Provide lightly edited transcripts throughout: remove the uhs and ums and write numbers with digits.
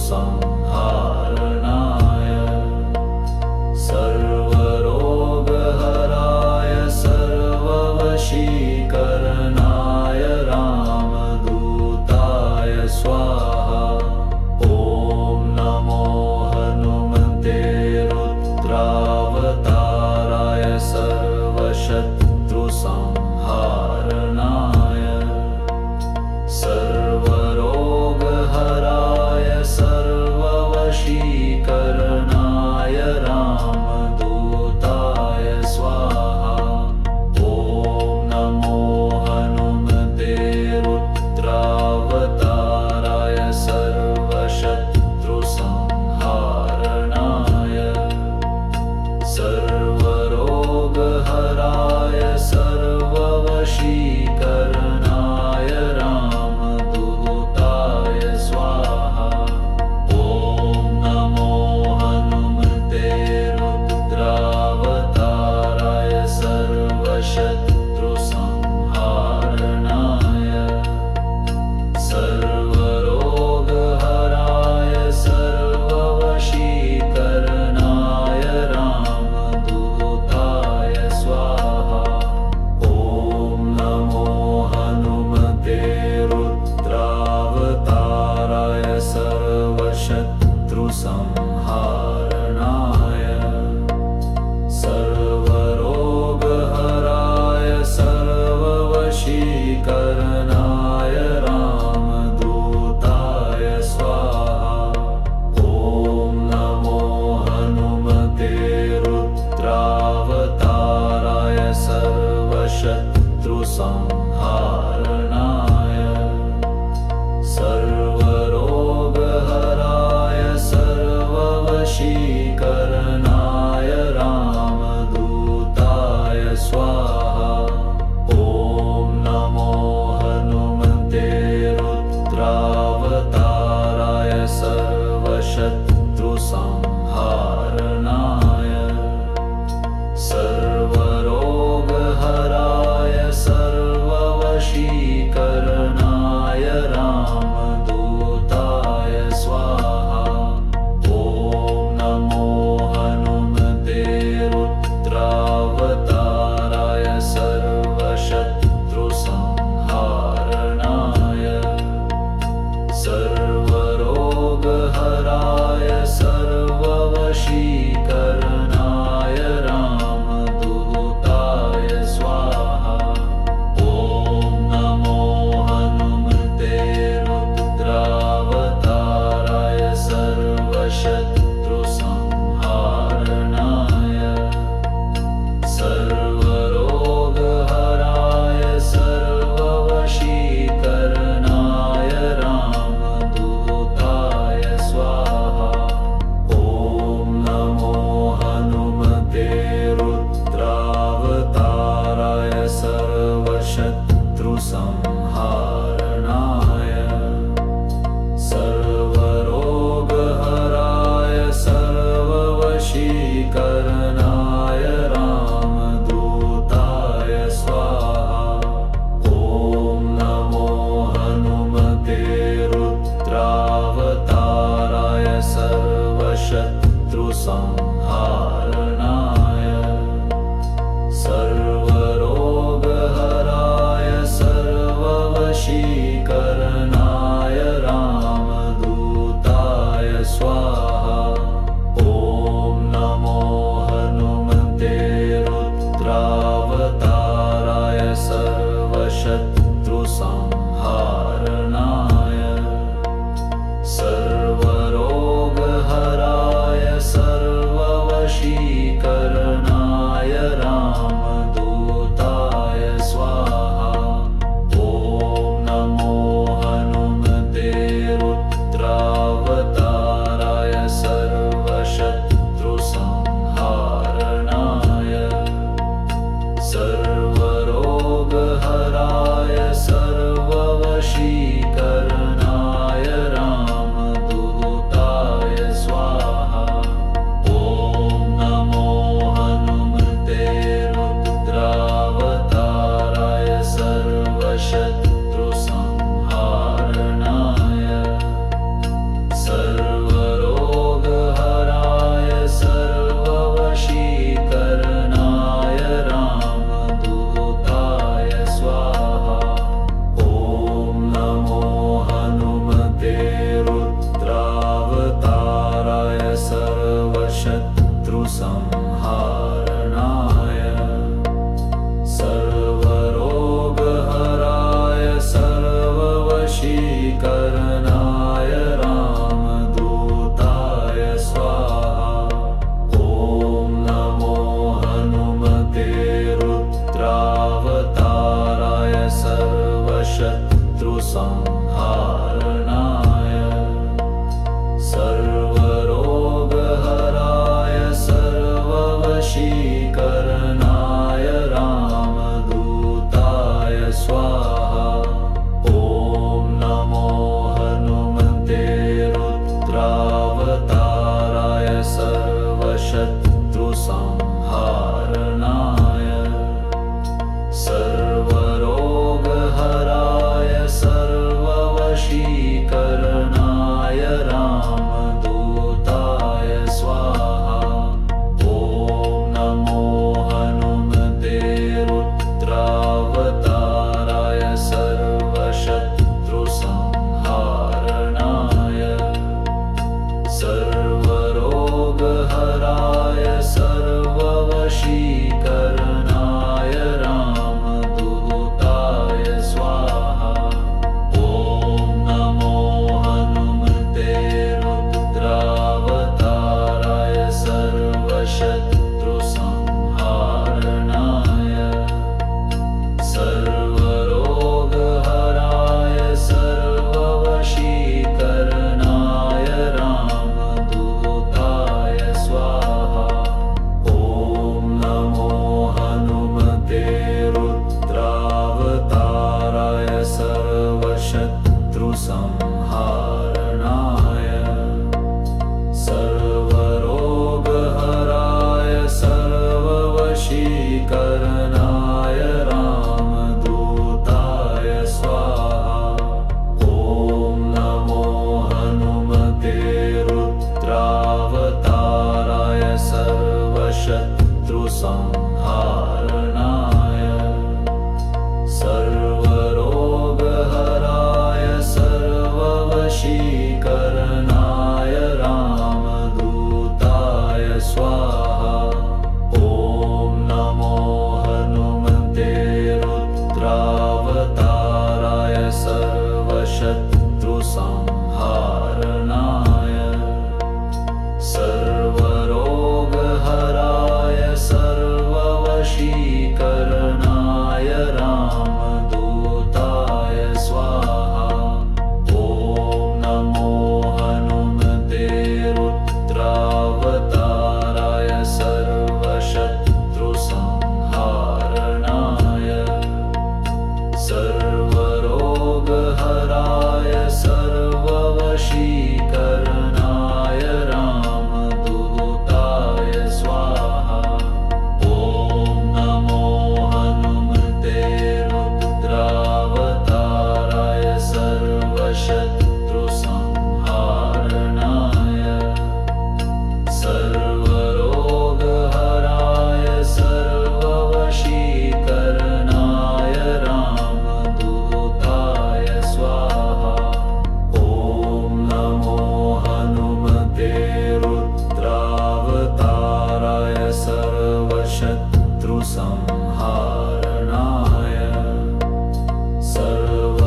संहारणाय सर्वरोगहराय सर्ववशीकरणाय रामदूताय स्वाहा। ॐ नमो हनुमते रुद्रावताराय सर्वशत्रुसंहारणाय सर्वरोगहराय सर्ववशीकरणाय रामदूताय स्वाहा। ॐ नमो हनुमते रुद्रावताराय सर्वशत्रुसंहारणाय सर्वरोगहराय सर्ववशीकरणाय रामदूताय स्वाहा। ॐ नमो हनुमते रुद्रावताराय सर्वशत्रुसंहारणाय सर्वरोगहराय सर्ववशीकरणाय रामदूताय स्वाहा। ॐ नमो हनुमते रुद्रावताराय सर्वशत्रुसंहारणाय सर्वरोगहराय सर्ववशीकरणाय रामदूताय स्वाहा। ॐ नमो हनुमते रुद्रावताराय सर्वशत्रुसंहारणाय सर्वरोगहराय सर्ववशीकरणाय रामदूताय स्वाहा। ॐ नमो हनुमते रुद्रावताराय सर्वशत्रुसंहारणाय सर्वरोगहराय सर्ववशीकरणाय रामदूताय स्वाहा। ॐ नमो हनुमते रुद्रावताराय सर्वशत्रुसंहारणाय सर्वरोगहराय सर्ववशीकरणाय रामदूताय स्वाहा। ॐ नमो हनुमते रुद्रावताराय सर्वशत्रुसंहारणाय सर्वरोगहराय सर्ववशीकरणाय रामदूताय स्वाहा। ॐ नमो हनुमते रुद्रावताराय सर्वशत्रुसंहारणाय सर्वरोगहराय सर्ववशीकरणाय रामदूताय स्वाहा। ॐ नमो हनुमते रुद्रावताराय सर्वशत्रुसंहारणाय सर्वरोगहराय सर्ववशीकरणाय रामदूताय स्वाहा। ॐ नमो हनुमते रुद्रावताराय सर्वशत्रुसंहारणाय सर्वरोगहराय सर्व सर्ववशीकरणाय रामदूताय स्वाहा। ॐ नमो हनुमते रुद्रावताराय सर्वशत्रुसंहारणाय सर्वरोगहराय सर्ववशीकरणाय रामदूताय स्वाहा। ॐ नमो हनुमते रुद्रावताराय सर्वशत्रुसंहारणाय सर्वरोगहराय सर्ववशीकरणाय रामदूताय स्वाहा। ॐ नमो हनुमते रुद्रावताराय सर्वशत्रुसंहारणाय सर्वरोगहराय सर्ववशीकरणाय रामदूताय स्वाहा। ॐ नमो हनुमते रुद्रावताराय सर्वशत्रुसंहारणाय सर्वरोगहराय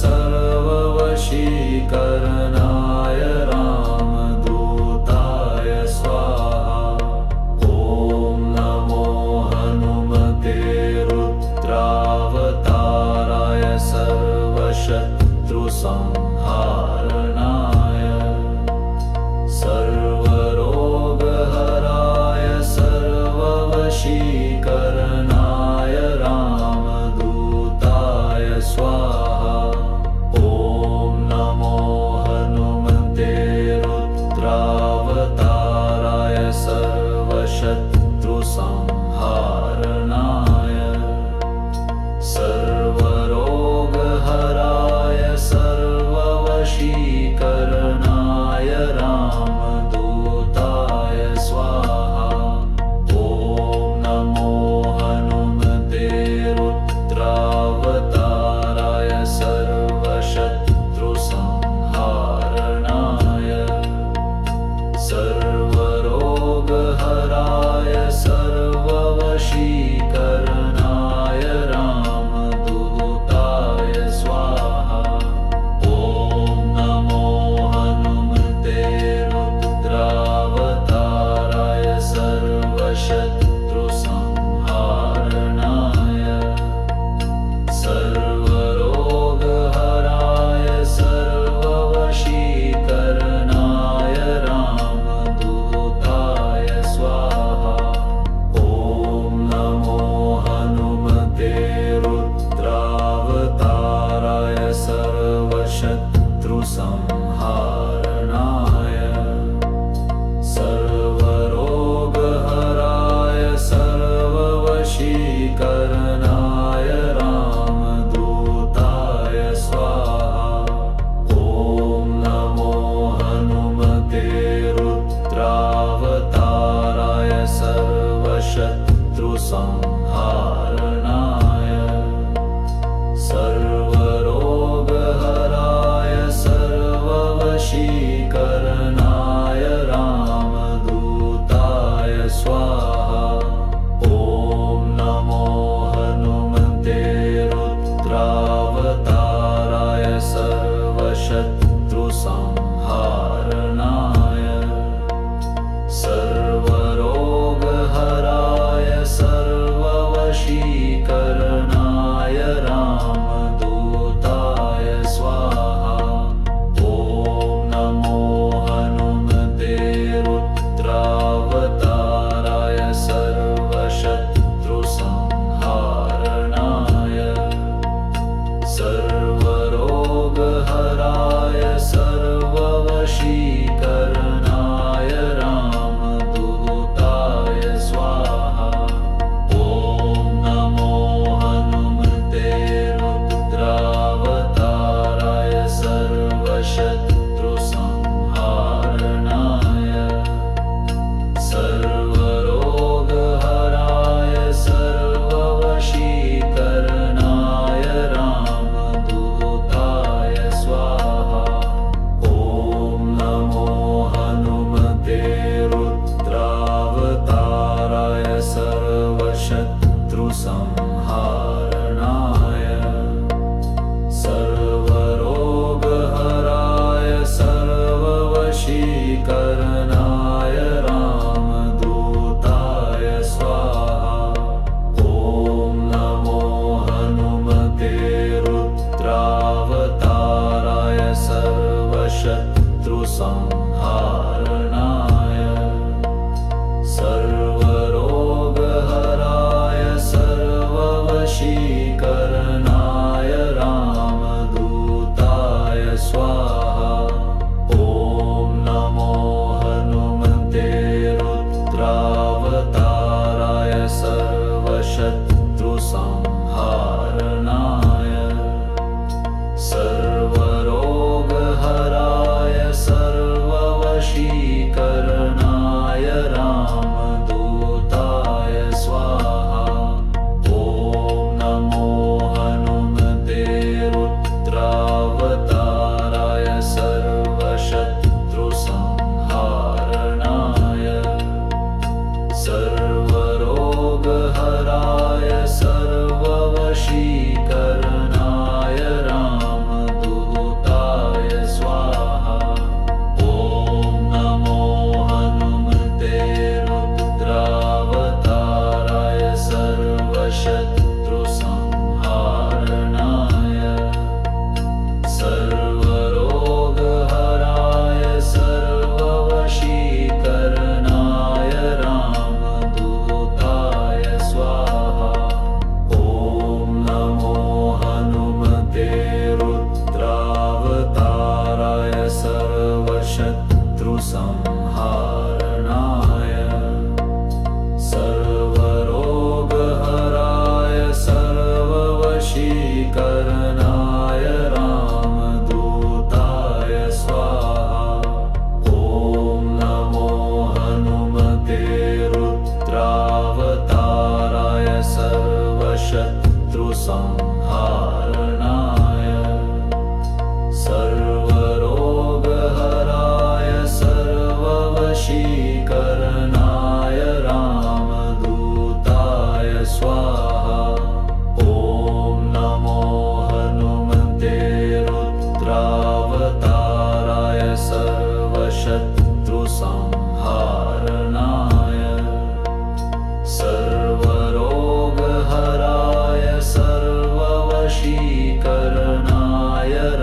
सर्ववशीकरणाय रामदूताय स्वाहा। ॐ नमो हनुमते रुद्रावताराय सर्वशत्रुसंहारणाय सर्वरोगहराय सर्ववशीकरणाय रामदूताय स्वाहा। ॐ नमो हनुमते रुद्रावताराय सर्वशत्रुसंहारणाय सर्वरोगहराय सर्ववशीकरणाय रामदूताय स्वाहा। ॐ नमो हनुमते रुद्रावताराय सर्वशत्रुसंहारणाय सर्वरोगहराय सर्ववशीकरणाय रामदूताय स्वाहा। ॐ नमो हनुमते रुद्रावताराय सर्वशत्रुसंहारणाय सर्वरोगहराय सर्ववशीकरणाय रामदूताय स्वाहा। ॐ नमो हनुमते रुद्रावताराय सर्वशत्रुसंहारणाय सर्वरोगहराय सर्ववशीकरणाय रामदूताय स्वाहा। ॐ नमो हनुमते रुद्रावताराय सर्वशत्रुसंहारणाय सर्वरोगहराय सर्ववशीकरणाय सर्वशत्रुसंहारणाय सर्वरोगहराय सर्ववशीकरणाय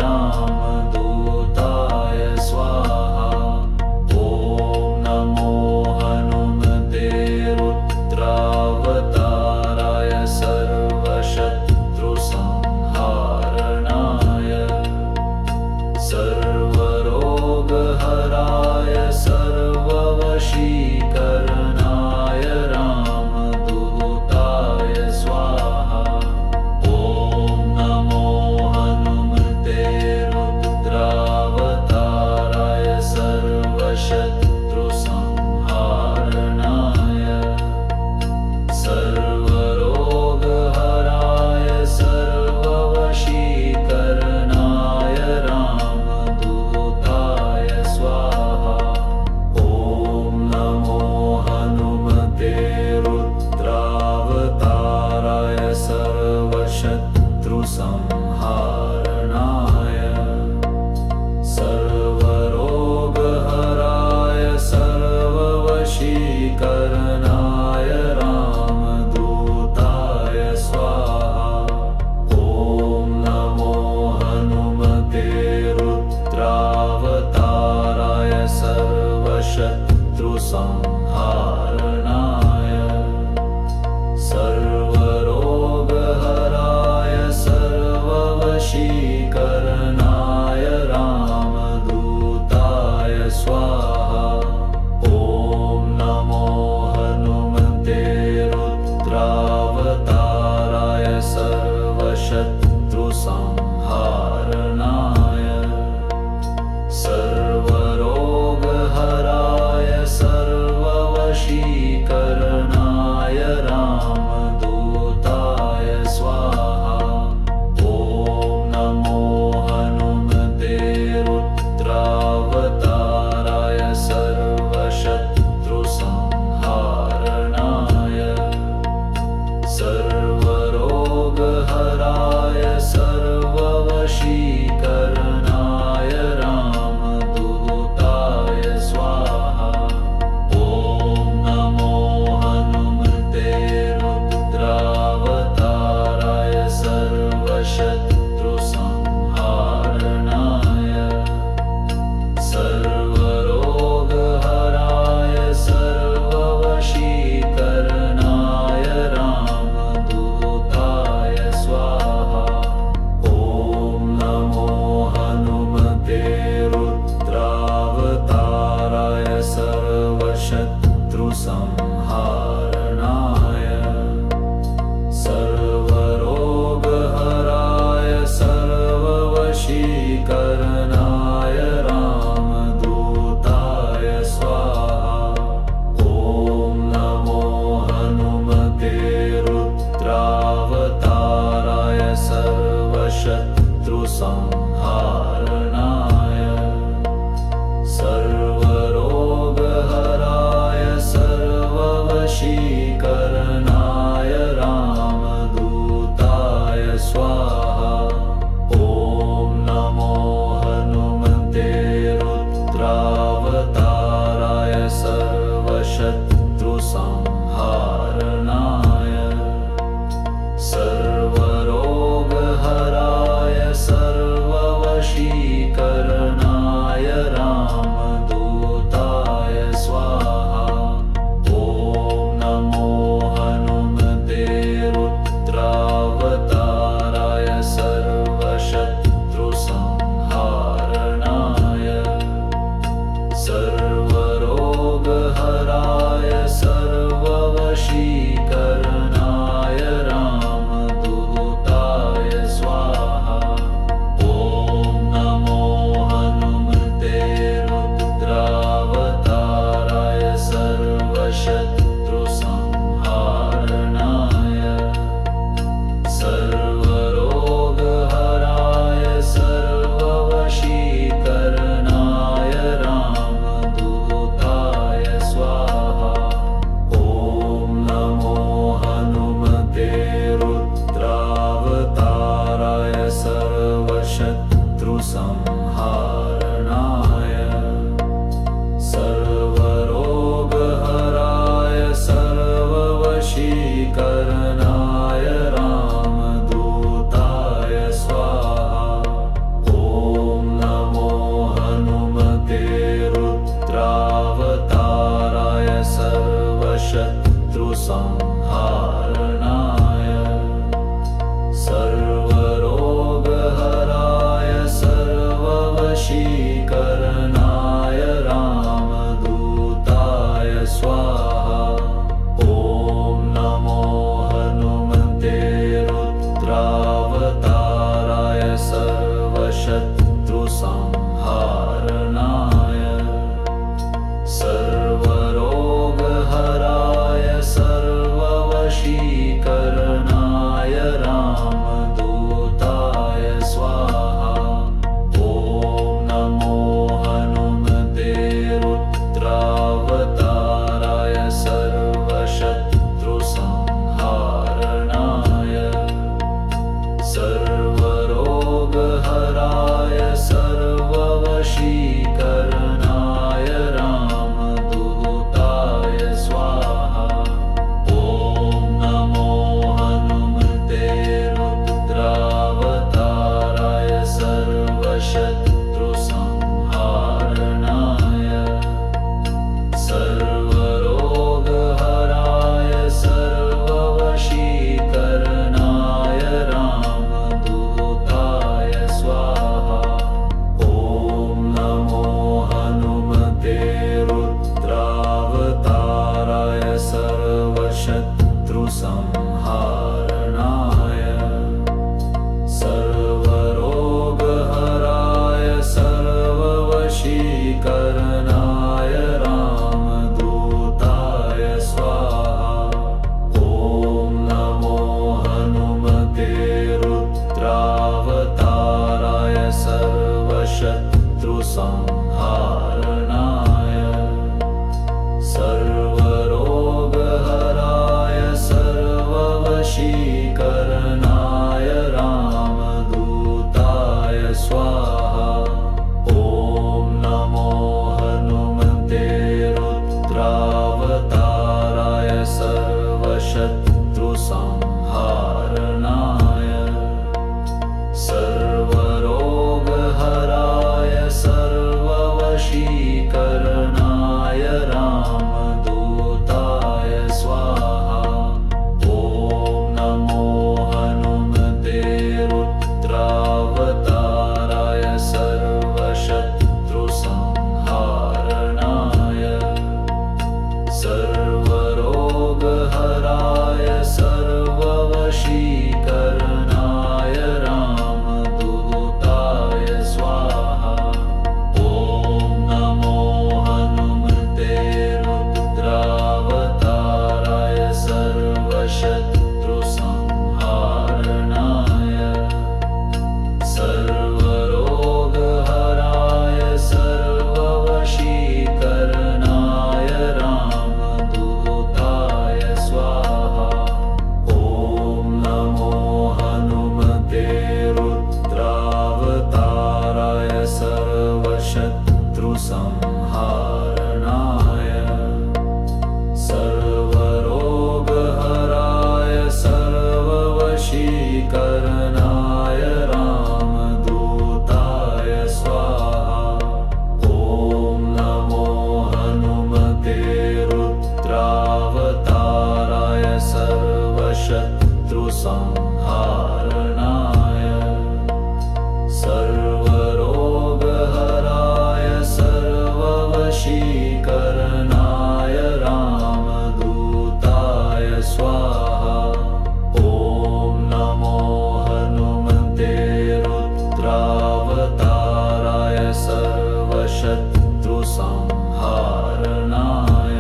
रामदूताय स्वाहा। ॐ नमो हनुमते रुद्रावताराय सर्वशत्रुसंहारणाय सर्वरोगहराय सर्ववशीकरणाय रामदूताय स्वाहा। ॐ नमो हनुमते रुद्रावताराय सर्वशत्रुसंहारणाय सर्वरोगहराय सर्ववशीकरणाय रामदूताय स्वाहा। ॐ नमो हनुमते रुद्रावताराय सर्वशत्रुसंहारणाय सर्वरोगहराय सर्ववशीकरणाय रामदूताय स्वाहा। ॐ नमो हनुमते रुद्रावताराय सर्वशत्रुसंहारणाय सर्वरोगहराय सर्ववशीकरणाय रामदूताय स्वाहा। ॐ नमो हनुमते रुद्रावताराय सर्वशत्रुसंहारणाय संहारणाय सर्वरोगहराय सर्ववशीकरणाय रामदूताय स्वाहा ॐ नमो हनुमते रुद्रावताराय सर्वशत्रुसंहारणाय सर्वरोगहराय सर्ववशीकरणाय रामदूताय स्वाहा ॐ नमो हनुमते रुद्रावताराय सर्वशत्रुसंहारणाय सर्वरोगहराय सर्ववशीकरणाय रामदूताय स्वाहा ॐ नमो हनुमते रुद्रावताराय सर्वशत्रुसंहारणाय सर्वरोगहराय सर्ववशीकरणाय रामदूताय स्वाहा ॐ नमो हनुमते रुद्रावताराय सर्वशत्रुसंहारणाय सर्वरोगहराय सर्ववशीकरणाय रामदूताय स्वाहा ॐ नमो हनुमते रुद्रावताराय सर्वशत्रुसंहारणाय सर्वरोगहराय सर्ववशीकरणाय रामदूताय स्वाहा ॐ नमो हनुमते रुद्रावताराय सर्वशत्रुसंहारणाय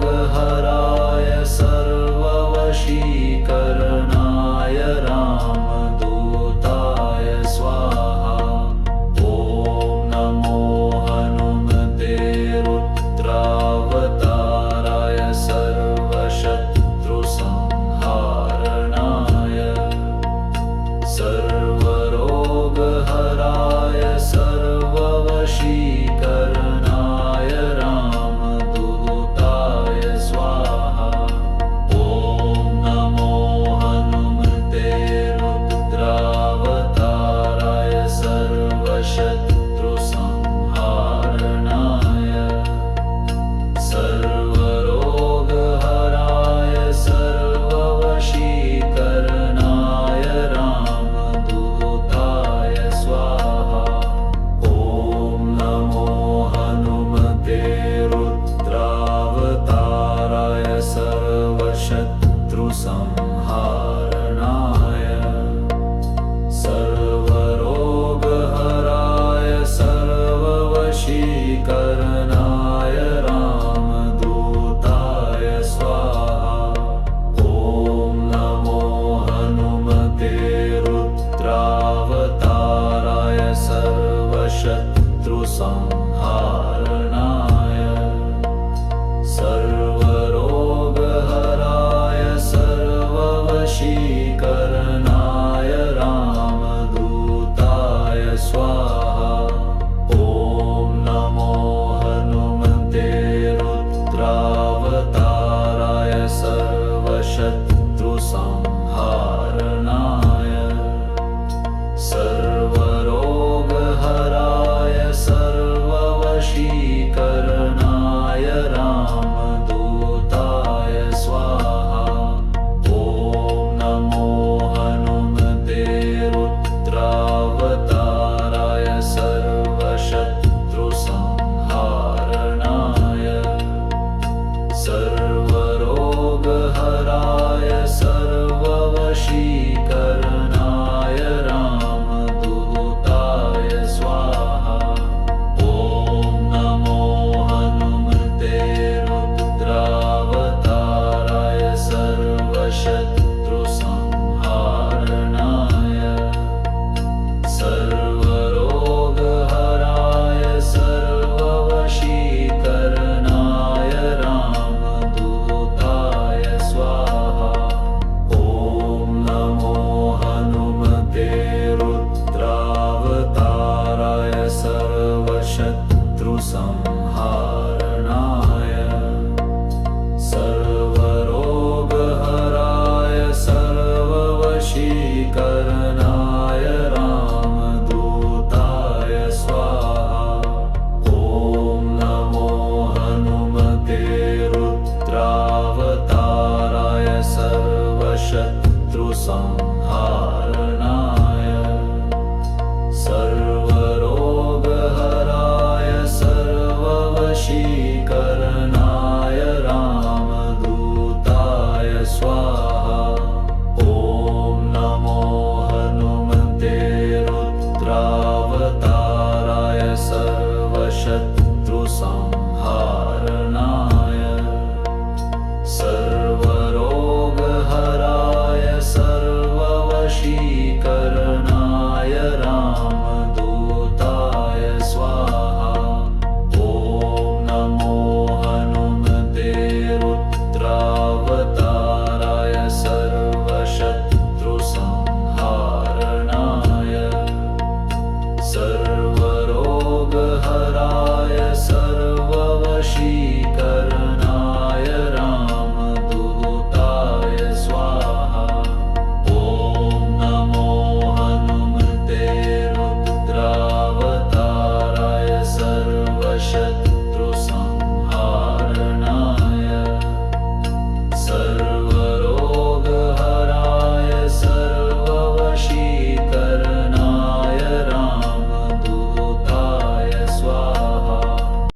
सर्वरोगहराय सर्ववशीकरणाय रामदूताय स्वाहा ॐ नमो हनुमते रुद्रावताराय सर्वशत्रुसंहारणाय सर्वरोगहराय सर्ववशीकरणाय रामदूताय स्वाहा ॐ नमो हनुमते रुद्रावताराय सर्वशत्रुसंहारणाय सर्वरोगहराय सर्ववशीकरणाय रामदूताय स्वाहा ॐ नमो हनुमते रुद्रावताराय सर्वशत्रुसंहारणाय सर्वरोगहराय सर्ववशीकरणाय रामदूताय स्वाहा ॐ नमो हनुमते रुद्रावताराय सर्वशत्रुसंहारणाय